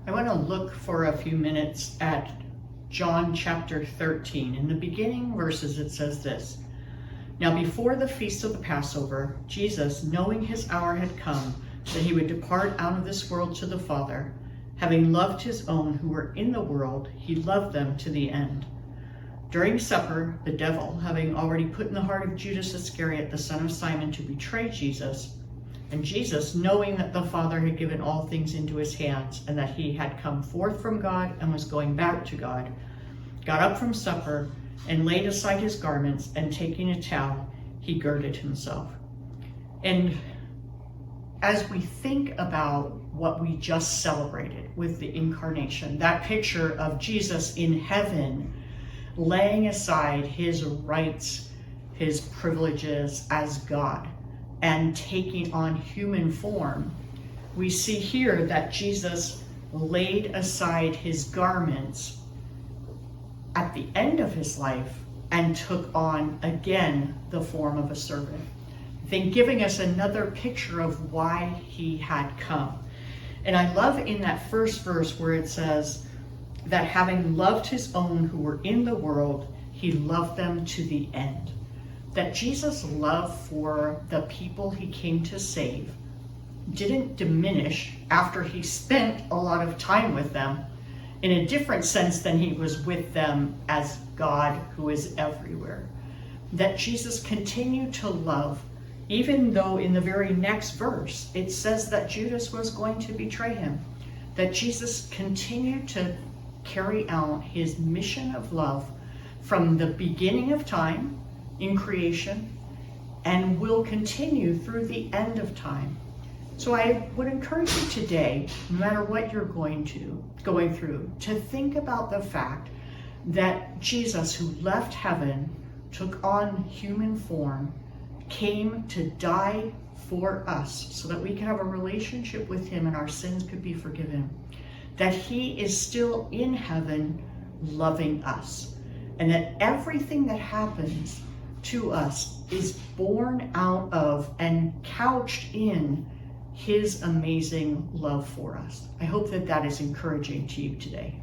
I want to look for a few minutes at John chapter 13. In the beginning verses, it says this: Now before the feast of the Passover, Jesus, knowing his hour had come, that he would depart out of this world to the Father, having loved his own who were in the world, he loved them to the end. During supper, the devil, having already put in the heart of Judas Iscariot, the son of Simon, to betray Jesus, and Jesus, knowing that the Father had given all things into his hands, and that he had come forth from God and was going back to God, got up from supper and laid aside his garments, and taking a towel, he girded himself. And as we think about what we just celebrated with the incarnation, that picture of Jesus in heaven, laying aside his rights, his privileges as God, and taking on human form, we see here that Jesus laid aside his garments at the end of his life and took on again the form of a servant, then giving us another picture of why he had come. And I love in that first verse where it says that having loved his own who were in the world, he loved them to the end. That Jesus' love for the people he came to save didn't diminish after he spent a lot of time with them, in a different sense than he was with them as God who is everywhere. That Jesus continued to love, even though in the very next verse it says that Judas was going to betray him. That Jesus continued to carry out his mission of love from the beginning of time in creation and will continue through the end of time. So I would encourage you today, no matter what you're going through, to think about the fact that Jesus, who left heaven, took on human form, came to die for us so that we could have a relationship with him and our sins could be forgiven. That he is still in heaven loving us. And that everything that happens to us is born out of and couched in his amazing love for us. I hope that that is encouraging to you today.